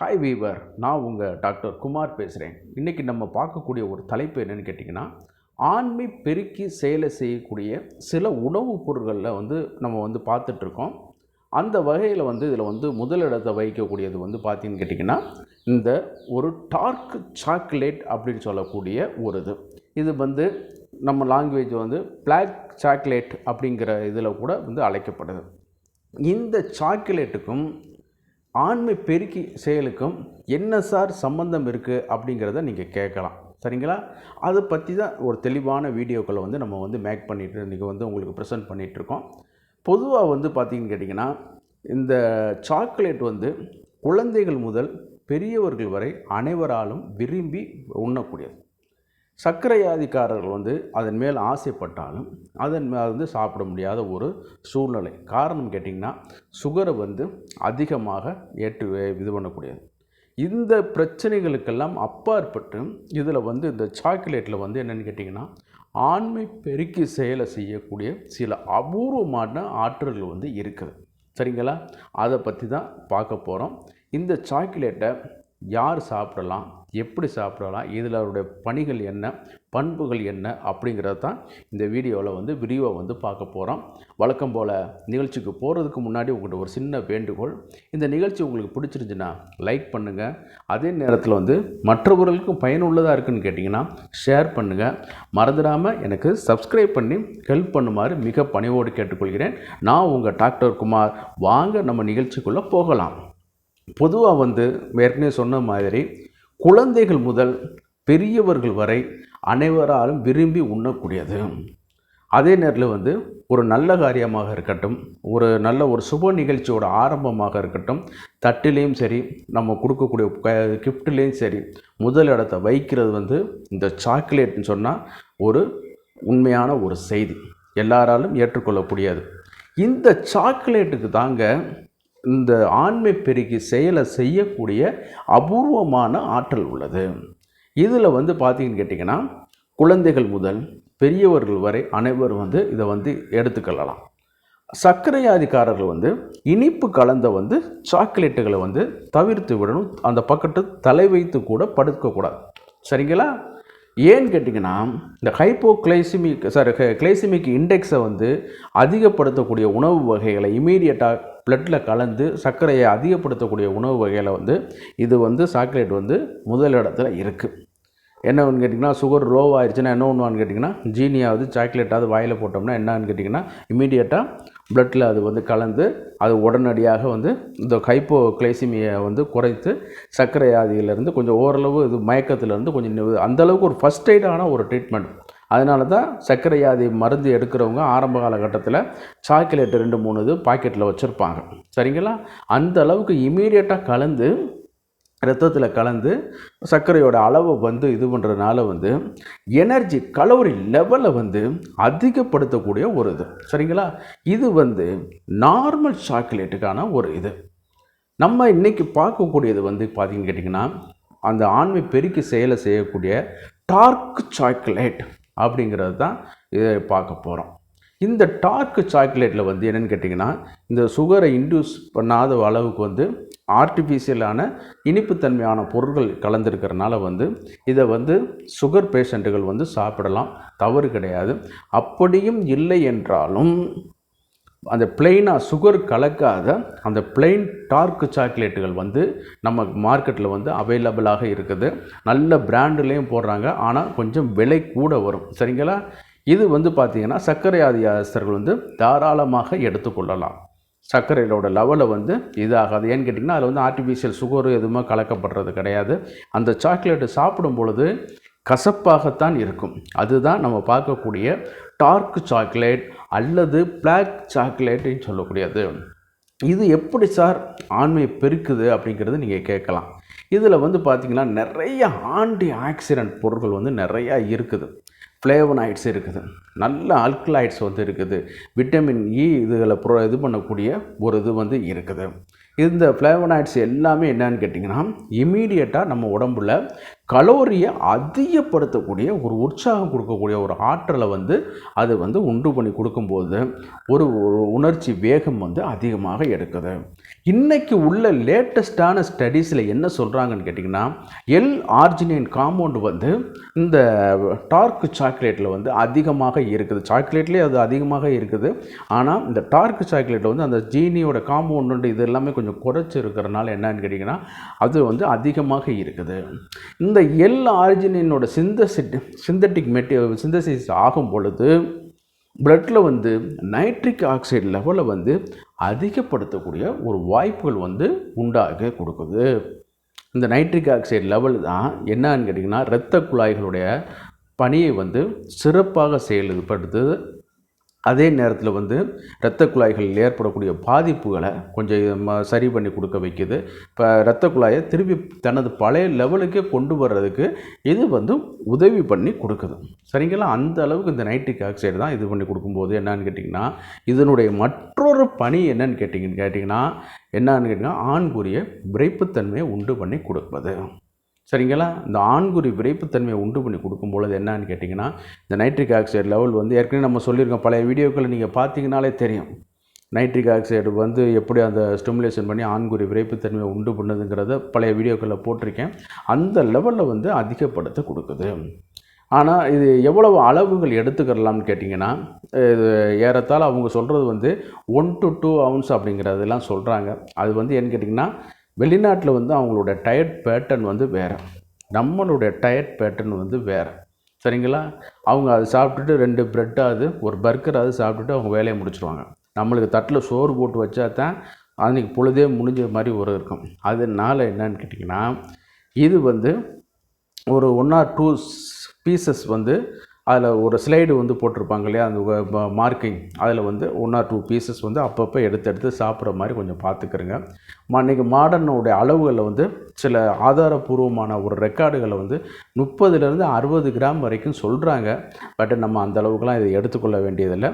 Hi viewer, நான் உங்கள் doctor Kumar பேசுகிறேன். இன்றைக்கி நம்ம பார்க்கக்கூடிய ஒரு தலைப்பு என்னென்னு கேட்டிங்கன்னா, ஆண்மை பெருக்கி செயலை செய்யக்கூடிய சில உணவுப் பொருட்களில் நம்ம பார்த்துட்ருக்கோம். அந்த வகையில் இதில் முதலிடத்தை வகிக்கக்கூடியது பார்த்தீங்கன்னு கேட்டிங்கன்னா, இந்த ஒரு டார்க் சாக்லேட் அப்படின்னு சொல்லக்கூடிய ஒரு இது நம்ம லாங்குவேஜ் பிளாக் சாக்லேட் அப்படிங்கிற இதில் கூட அழைக்கப்படுது. இந்த சாக்லேட்டுக்கும் ஆண்மை பெருக்கி செயலுக்கும் என்ன சார் சம்பந்தம் இருக்குது அப்படிங்கிறத நீங்கள் கேட்கலாம். சரிங்களா? அதை பற்றி தான் ஒரு தெளிவான வீடியோக்களை நம்ம மேக் பண்ணிவிட்டு இன்றைக்கி உங்களுக்கு ப்ரெசென்ட் பண்ணிகிட்ருக்கோம். பொதுவாக பார்த்தீங்கன்னு கேட்டிங்கன்னா, இந்த சாக்லேட் குழந்தைகள் முதல் பெரியவர்கள் வரை அனைவராலும் விரும்பி உண்ணக்கூடியது. சர்க்கரை வியாதிக்காரர்கள் அதன் மேல் ஆசைப்பட்டாலும் அதன் மேல் சாப்பிட முடியாத ஒரு சூழ்நிலை. காரணம் கேட்டிங்கன்னா, சுகரை அதிகமாக இது பண்ணக்கூடியது. இந்த பிரச்சனைகளுக்கெல்லாம் அப்பாற்பட்டு இதில் இந்த சாக்லேட்டில் என்னென்னு கேட்டிங்கன்னா, ஆண்மை பெருக்கி செயலை செய்யக்கூடிய சில அபூர்வமான ஆற்றல்கள் இருக்குது. சரிங்களா? அதை பற்றி தான் பார்க்க போகிறோம். இந்த சாக்லேட்டை யார் சாப்பிடலாம், எப்படி சாப்பிடலாம், இதில் அவருடைய பணிகள் என்ன, பண்புகள் என்ன அப்படிங்கிறது தான் இந்த வீடியோவில் விரிவாக பார்க்க போகிறோம். வழக்கம் போல் நிகழ்ச்சிக்கு போகிறதுக்கு முன்னாடி உங்கள்கிட்ட ஒரு சின்ன வேண்டுகோள். இந்த நிகழ்ச்சி உங்களுக்கு பிடிச்சிருந்துச்சுன்னா லைக் பண்ணுங்கள். அதே நேரத்தில் மற்றவர்களுக்கும் பயனுள்ளதாக இருக்குதுன்னு கேட்டிங்கன்னா ஷேர் பண்ணுங்கள். மறந்துடாமல் எனக்கு சப்ஸ்கிரைப் பண்ணி ஹெல்ப் பண்ணுமாறு மிக பணிவோடு கேட்டுக்கொள்கிறேன். நான் உங்கள் டாக்டர் குமார். வாங்க நம்ம நிகழ்ச்சிக்குள்ளே போகலாம். பொதுவாக ஏற்கனவே சொன்ன மாதிரி குழந்தைகள் முதல் பெரியவர்கள் வரை அனைவராலும் விரும்பி உண்ணக்கூடியது. அதே நேரத்தில் ஒரு நல்ல காரியமாக இருக்கட்டும், ஒரு சுப நிகழ்ச்சியோட ஆரம்பமாக இருக்கட்டும், தட்டிலையும் சரி, நம்ம கொடுக்கக்கூடிய கிஃப்ட்லேயும் சரி, முதல் இடத்தை வைக்கிறது இந்த சாக்லேட்னு சொன்னால் ஒரு உண்மையான ஒரு செய்தி, எல்லாராலும் ஏற்றுக்கொள்ளக்கூடியது. இந்த சாக்லேட்டுக்கு தாங்க இந்த ஆண்மை பெருக்கி செயலை செய்யக்கூடிய அபூர்வமான ஆற்றல் உள்ளது. இதில் பார்த்தீங்கன்னு கேட்டிங்கன்னா, குழந்தைகள் முதல் பெரியவர்கள் வரை அனைவரும் இதை எடுத்துக்கொள்ளலாம். சர்க்கரை வியாதிக்காரர்கள் இனிப்பு கலந்த சாக்லேட்டுகளை தவிர்த்து விடணும். அந்த பக்கத்து தலை வைத்து கூட படுக்கக்கூடாது. சரிங்களா? ஏன்னு கேட்டிங்கன்னா, இந்த கிளைசிமிக் இண்டெக்ஸை அதிகப்படுத்தக்கூடிய உணவு வகைகளை இமீடியட்டாக பிளட்டில் கலந்து சர்க்கரையை அதிகப்படுத்தக்கூடிய உணவு வகையில் இது சாக்லேட் முதலிடத்தில் இருக்குது. என்னன்னு கேட்டிங்கன்னா, சுகர் லோவாகிடுச்சுன்னா என்ன ஒன்றுவான்னு கேட்டிங்கன்னா, ஜீனியாவது சாக்லேட்டாவது வாயில் போட்டோம்னா என்னன்னு கேட்டிங்கன்னா, இமீடியட்டாக பிளட்டில் அது கலந்து அது உடனடியாக இந்த ஹைப்போகிளைசிமியை குறைத்து சர்க்கரை வியாதியிலேருந்து கொஞ்சம் ஓரளவு இது மயக்கத்திலேருந்து கொஞ்சம் அந்தளவுக்கு ஒரு ஃபஸ்ட் எய்டான ஒரு ட்ரீட்மெண்ட். அதனால தான் சர்க்கரை வியாதி மருந்து எடுக்கிறவங்க ஆரம்ப காலகட்டத்தில் சாக்லேட்டு 2-3 இது பாக்கெட்டில் வச்சுருப்பாங்க. சரிங்களா? அந்த அளவுக்கு இமீடியட்டாக கலந்து ரத்தத்தில் கலந்து சர்க்கரையோட அளவை இது பண்ணுறதுனால எனர்ஜி கலோரி லெவலை அதிகப்படுத்தக்கூடிய ஒரு இது. சரிங்களா? இது நார்மல் சாக்லேட்டுக்கான ஒரு இது. நம்ம இன்றைக்கி பார்க்கக்கூடியது பார்த்தீங்கன்னு கேட்டிங்கன்னா, அந்த ஆண்மை பெருக்கி செயலை செய்யக்கூடிய டார்க் சாக்லேட் அப்படிங்கிறது தான் இதை பார்க்க போகிறோம். இந்த டார்க் சாக்லேட்டில் என்னென்னு கேட்டிங்கன்னா, இந்த சுகரை இன்டியூஸ் பண்ணாத அளவுக்கு ஆர்டிஃபிஷியலான இனிப்புத்தன்மையான பொருட்கள் கலந்துருக்கிறனால இதை சுகர் பேஷண்ட்டுகள் சாப்பிடலாம், தவறு கிடையாது. அப்படியும் இல்லை என்றாலும் அந்த பிளெயினாக சுகர் கலக்காத அந்த பிளெயின் டார்க் சாக்லேட்டுகள் நம்ம மார்க்கெட்டில் அவைலபிளாக இருக்குது. நல்ல பிராண்டுலேயும் போடுறாங்க, ஆனால் கொஞ்சம் விலை கூட வரும். சரிங்களா? இது பார்த்திங்கன்னா சர்க்கரை வியாதியஸ்தர்கள் தாராளமாக எடுத்துக்கொள்ளலாம். சர்க்கரையோட லெவலை இதாகாது. ஏன்னு கேட்டிங்கன்னா, அதில் ஆர்டிஃபிஷியல் சுகர் எதுவுமே கலக்கப்படுறது கிடையாது. அந்த சாக்லேட்டு சாப்பிடும் பொழுது கசப்பாகத்தான் இருக்கும். அதுதான் நம்ம பார்க்கக்கூடிய டார்க் சாக்லேட் அல்லது பிளாக் சாக்லேட்டுன்னு சொல்லக்கூடியது. இது எப்படி சார் ஆண்மை பெருக்குது அப்படிங்கிறது நீங்கள் கேட்கலாம். இதில் பார்த்திங்கன்னா நிறைய ஆன்டி ஆக்சிடென்ட் பொருட்கள் நிறையா இருக்குது. ஃப்ளேவனாய்ட்ஸ் இருக்குது, நல்ல ஆல்கலாய்ட்ஸ் இருக்குது, விட்டமின் இ இதுகளை இது பண்ணக்கூடிய ஒரு இது இருக்குது. இந்த ஃப்ளேவனாய்ட்ஸ் எல்லாமே என்னன்னு கேட்டிங்கன்னா, இமீடியட்டாக நம்ம உடம்புல கலோரியை அதிகப்படுத்தக்கூடிய ஒரு உற்சாகம் கொடுக்கக்கூடிய ஒரு ஆற்றலை வந்து அது வந்து உண்டு பண்ணி கொடுக்கும்போது ஒரு உணர்ச்சி வேகம் வந்து அதிகமாக எடுக்குது. இன்றைக்கி உள்ள லேட்டஸ்டான ஸ்டடீஸில் என்ன சொல்கிறாங்கன்னு கேட்டிங்கன்னா, L-ஆர்ஜினைன் காம்பவுண்டு வந்து இந்த டார்க் சாக்லேட்டில் வந்து அதிகமாக இருக்குது. சாக்லேட்லேயே அது அதிகமாக இருக்குது. ஆனால் இந்த டார்க் சாக்லேட்டில் வந்து அந்த ஜீனியோட காம்பவுண்டு இது எல்லாமே கொஞ்சம் குறைச்சி இருக்கிறனால என்னன்னு கேட்டிங்கன்னா அது வந்து அதிகமாக இருக்குது. இந்த L-ஆர்ஜினைனோட சிந்தட்டிக் சிந்தசிஸ் ஆகும் பொழுது பிளட்டில் வந்து நைட்ரிக் ஆக்சைடு லெவலை வந்து அதிகப்படுத்தக்கூடிய ஒரு வாய்ப்புகள் வந்து உண்டாக கொடுக்குது. இந்த நைட்ரிக் ஆக்சைடு லெவல் தான் என்னன்னு கேட்டிங்கன்னா இரத்த குழாய்களுடைய பணியை வந்து சிறப்பாக செயல்படுத்துது. அதே நேரத்தில் வந்து இரத்த குழாய்களில் ஏற்படக்கூடிய பாதிப்புகளை கொஞ்சம் சரி பண்ணி கொடுக்க வைக்குது. இப்போ இரத்த குழாயை திருப்பி தனது பழைய லெவலுக்கே கொண்டு வர்றதுக்கு இது வந்து உதவி பண்ணி கொடுக்குது. சரிங்களா? அந்த அளவுக்கு இந்த நைட்ரிக் ஆக்சைடு தான் இது பண்ணி கொடுக்கும்போது என்னன்னு கேட்டிங்கன்னா இதனுடைய மற்றொரு பணி என்னன்னு கேட்டிங்கன்னா ஆண்குறிய விரைப்புத்தன்மையை உண்டு பண்ணி கொடுப்பது. சரிங்களா? இந்த ஆண்குறி விரைப்புத்தன்மையை உண்டு பண்ணி கொடுக்கும் பொழுது என்னன்னு கேட்டிங்கன்னா இந்த நைட்ரிக் ஆக்சைடு லெவல் வந்து ஏற்கனவே நம்ம சொல்லியிருக்கோம். பழைய வீடியோக்களை நீங்கள் பார்த்தீங்கனாலே தெரியும். நைட்ரிக் ஆக்சைடு வந்து எப்படி அந்த ஸ்டிமுலேஷன் பண்ணி ஆண்குறி விரைப்புத்தன்மையை உண்டு பண்ணுதுங்கிறத பழைய வீடியோக்களில் போட்டிருக்கேன். அந்த லெவலில் வந்து அதிகப்படுத்த கொடுக்குது. ஆனால் இது எவ்வளவு அளவுகள் எடுத்துக்கிறலாம்னு கேட்டிங்கன்னா இது ஏறத்தாழ அவங்க சொல்கிறது வந்து 1 to 2 ounce அப்படிங்கிறதெல்லாம் சொல்கிறாங்க. அது வந்து என்னன்னு கேட்டிங்கன்னா வெளிநாட்டில் வந்து அவங்களோட டயட் பேட்டர்ன் வந்து வேறு, நம்மளுடைய டயட் பேட்டர்ன் வந்து வேறு. சரிங்களா? அவங்க அதை சாப்பிட்டுட்டு 2 பிரெட்டாவது ஒரு பர்கராவது சாப்பிட்டுட்டு அவங்க வேலையை முடிச்சுருவாங்க. நம்மளுக்கு தட்டில் சோறு போட்டு வச்சா தான் அன்றைக்கி பொழுதே முடிஞ்ச மாதிரி ஒரு இருக்கும். அதனால் என்னன்னு கேட்டிங்கன்னா இது வந்து ஒரு 1 or 2 பீசஸ் வந்து அதில் ஒரு ஸ்லைடு வந்து போட்டிருப்பாங்க இல்லையா, அந்த மார்க்கிங் அதில் வந்து 1 or 2 பீசஸ் வந்து அப்பப்போ எடுத்து சாப்பிட்ற மாதிரி கொஞ்சம் பார்த்துக்கிறங்க. இன்றைக்கி மாடர்னுடைய அளவுகளில் வந்து சில ஆதாரபூர்வமான ஒரு ரெக்கார்டுகளை வந்து 30 to 60 கிராம் வரைக்கும் சொல்கிறாங்க. பட் நம்ம அந்த அளவுக்குலாம் இதை எடுத்துக்கொள்ள வேண்டியதில்லை.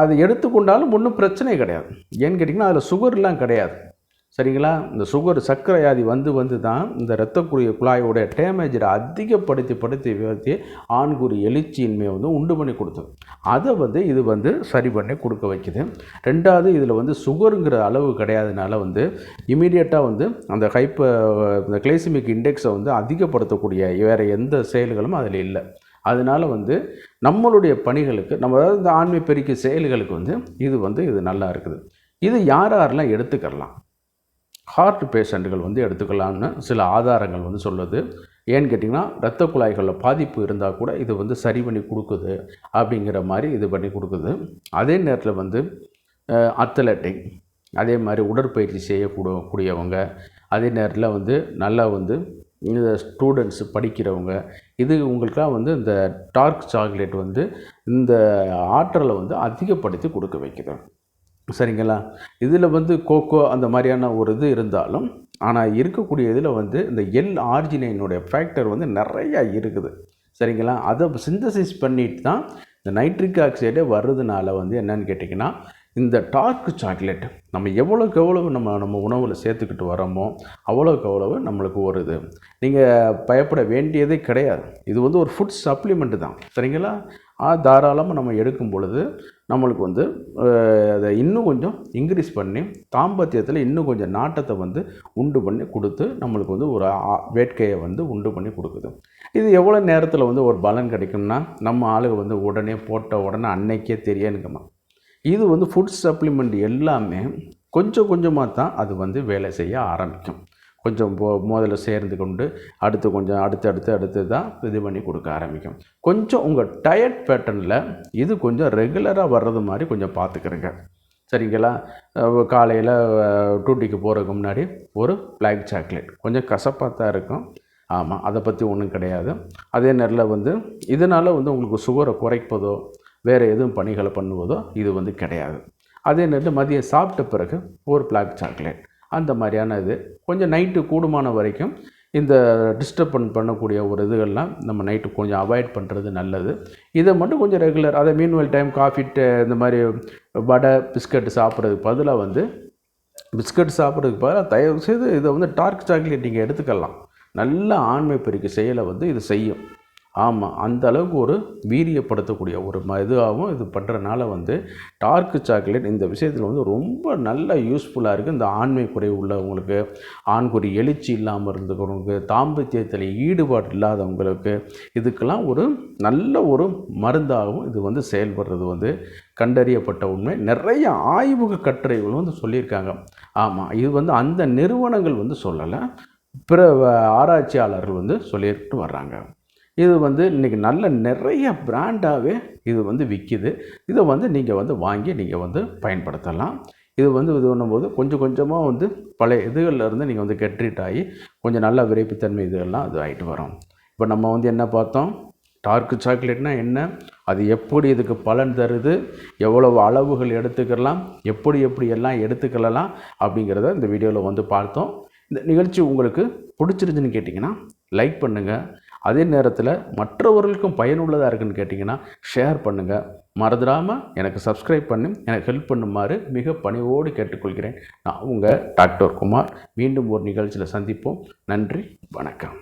அது எடுத்துக்கொண்டாலும் ஒன்றும் பிரச்சனை கிடையாது. ஏன்னு கேட்டிங்கன்னா அதில் சுகர்லாம் கிடையாது. சரிங்களா? இந்த சுகர் சர்க்கரை வியாதி வந்து தான் இந்த இரத்தக்குரிய குழாயோட டேமேஜை அதிகப்படுத்தி ஆண்குறி எழுச்சியின்மையை வந்து உண்டு பண்ணி கொடுத்தது. அதை வந்து இது வந்து சரி பண்ணி கொடுக்க வைக்குது. ரெண்டாவது இதில் வந்து சுகருங்கிற அளவு கிடையாதுனால வந்து இமீடியட்டாக வந்து அந்த இந்த கிளைசிமிக் இண்டெக்ஸை வந்து அதிகப்படுத்தக்கூடிய வேறு எந்த செயல்களும் அதில் இல்லை. அதனால் வந்து நம்மளுடைய பணிகளுக்கு அதாவது இந்த ஆண்மை பெருக்கி செயல்களுக்கு வந்து இது நல்லா இருக்குது. இது யாரெல்லாம் எடுத்துக்கலாம்? ஹார்ட் பேஷண்ட்டுகள் வந்து எடுத்துக்கலாம்னு சில ஆதாரங்கள் வந்து சொல்லுது. ஏன்னு கேட்டிங்கன்னா இரத்த குழாய்களில் பாதிப்பு இருந்தால் கூட இது வந்து சரி பண்ணி கொடுக்குது அப்படிங்கிற மாதிரி இது பண்ணி கொடுக்குது. அதே நேரத்தில் வந்து அத்லெட்டிக், அதே மாதிரி உடற்பயிற்சி செய்யக்கூடியவங்க, அதே நேரத்தில் வந்து நல்லா வந்து இந்த ஸ்டூடெண்ட்ஸ் படிக்கிறவங்க, இது உங்களுக்கெல்லாம் வந்து இந்த டார்க் சாக்லேட் வந்து இந்த ஆற்றலை வந்து அதிகப்படுத்தி கொடுக்க வைக்குது. சரிங்களா? இதில் வந்து கோகோ அந்த மாதிரியான ஒரு இது இருந்தாலும் ஆனால் இருக்கக்கூடிய இதில் வந்து இந்த L-ஆர்ஜினைனுடைய ஃபேக்டர் வந்து நிறையா இருக்குது. சரிங்களா? அதை சிந்தசிஸ் பண்ணிட்டு தான் இந்த நைட்ரிக் ஆக்சைடே வர்றதுனால வந்து என்னன்னு கேட்டிங்கன்னா இந்த டார்க் சாக்லேட் நம்ம எவ்வளோக்கு எவ்வளவு நம்ம உணவில் சேர்த்துக்கிட்டு வரோமோ அவ்வளோக்கு எவ்வளவு நம்மளுக்கு வருது. நீங்கள் பயப்பட வேண்டியதே கிடையாது. இது வந்து ஒரு ஃபுட் சப்ளிமெண்ட்டு தான். சரிங்களா? தாராளமாக நம்ம எடுக்கும் பொழுது நம்மளுக்கு வந்து அதை இன்னும் கொஞ்சம் இன்க்ரீஸ் பண்ணி தாம்பத்தியத்தில் இன்னும் கொஞ்சம் நாட்டத்தை வந்து உண்டு பண்ணி கொடுத்து நம்மளுக்கு வந்து ஒரு வேட்கையை வந்து உண்டு பண்ணி கொடுக்குது. இது எவ்வளோ நேரத்தில் வந்து ஒரு பலன் கிடைக்கும்னா நம்ம ஆளுங்க வந்து உடனே போட்ட உடனே அன்னைக்கே தெரியணுங்கம்மா. இது வந்து ஃபுட் சப்ளிமெண்ட் எல்லாமே கொஞ்சம் கொஞ்சமாக தான் அது வந்து வேலை செய்ய ஆரம்பிக்கும். கொஞ்சம் முதல்ல சேர்ந்து கொண்டு அடுத்து கொஞ்சம் அடுத்து தான் இது பண்ணி கொடுக்க ஆரம்பிக்கும். கொஞ்சம் உங்கள் டயட் பேட்டர்னில் இது கொஞ்சம் ரெகுலராக வர்றது மாதிரி கொஞ்சம் பார்த்துக்கிறங்க. சரிங்களா? காலையில் டியூட்டிக்கு போகிறதுக்கு முன்னாடி ஒரு பிளாக் சாக்லேட் கொஞ்சம் கசப்பாக தான் இருக்கும். ஆமாம், அதை பற்றி ஒன்றும் கிடையாது. அதே நேரத்தில் வந்து இதனால் வந்து உங்களுக்கு சுகரை குறைப்பதோ வேறு எதுவும் பணிகளை பண்ணுவதோ இது வந்து கிடையாது. அதே நேரத்தில் மதியம் சாப்பிட்ட பிறகு ஒரு பிளாக் சாக்லேட் அந்த மாதிரியான இது கொஞ்சம் நைட்டு கூடுமான வரைக்கும் இந்த டிஸ்டர்ப் பண்ணக்கூடிய ஒரு இதுகள்லாம் நம்ம நைட்டு கொஞ்சம் அவாய்ட் பண்ணுறது நல்லது. இதை மட்டும் கொஞ்சம் ரெகுலர் அதை மீன்வெல் டைம் காஃபி இந்த மாதிரி வடை பிஸ்கட் சாப்பிட்றதுக்கு பதிலாக வந்து பிஸ்கட் சாப்பிட்றதுக்கு பதிலாக தயவுசெய்து இதை வந்து டார்க் சாக்லேட் நீங்கள் எடுத்துக்கலாம். நல்ல ஆண்மை பெருக்கி செயலை வந்து இது செய்யும். ஆமாம், அந்த அளவுக்கு ஒரு வீரியப்படுத்தக்கூடிய ஒரு இதுவாகவும் இது பண்ணுறனால வந்து டார்க் சாக்லேட் இந்த விஷயத்தில் வந்து ரொம்ப நல்ல யூஸ்ஃபுல்லாக இருக்குது. இந்த ஆண்மை குறைவு உள்ளவங்களுக்கு, ஆண்குறி எழுச்சி இல்லாமல் இருந்துக்கிறவங்களுக்கு, தாம்பத்தியத்தில் ஈடுபாடு இல்லாதவங்களுக்கு இதுக்கெல்லாம் ஒரு நல்ல ஒரு மருந்தாகவும் இது வந்து செயல்படுறது வந்து கண்டறியப்பட்ட உண்மை. நிறைய ஆய்வுக கட்டுரைகள் வந்து சொல்லியிருக்காங்க. ஆமாம், இது வந்து அந்த நிறுவனங்கள் வந்து சொல்லலை, பிற ஆராய்ச்சியாளர்கள் வந்து சொல்லிட்டு வர்றாங்க. இது வந்து இன்றைக்கி நல்ல நிறைய பிராண்டாகவே இது வந்து விற்கிது. இதை வந்து நீங்கள் வந்து வாங்கி நீங்கள் வந்து பயன்படுத்தலாம். இது வந்து இது பண்ணும்போது கொஞ்சம் கொஞ்சமாக வந்து பழைய இதுகளில் இருந்து நீங்கள் வந்து கெட்ரீட் ஆகி கொஞ்சம் நல்ல விரைப்புத்தன்மை இதெல்லாம் அது ஆகிட்டு வரும். இப்போ நம்ம வந்து என்ன பார்த்தோம், டார்க் சாக்லேட்னால் என்ன, அது எப்படி இதுக்கு பலன் தருது, எவ்வளவு அளவுகள் எடுத்துக்கலாம், எப்படி எல்லாம் எடுத்துக்கலாம் அப்படிங்கிறத இந்த வீடியோவில் வந்து பார்த்தோம். இந்த நிகழ்ச்சி உங்களுக்கு பிடிச்சிருந்துன்னு கேட்டிங்கன்னா லைக் பண்ணுங்கள். அதே நேரத்தில் மற்றவர்களுக்கும் பயனுள்ளதாக இருக்குன்னு கேட்டிங்கன்னா ஷேர் பண்ணுங்கள். மறந்துடாமல் எனக்கு சப்ஸ்கிரைப் பண்ணி எனக்கு ஹெல்ப் பண்ணுமாறு மிக பணிவோடு கேட்டுக்கொள்கிறேன். நான் உங்கள் டாக்டர் குமார். மீண்டும் ஒரு நிகழ்ச்சியில் சந்திப்போம். நன்றி, வணக்கம்.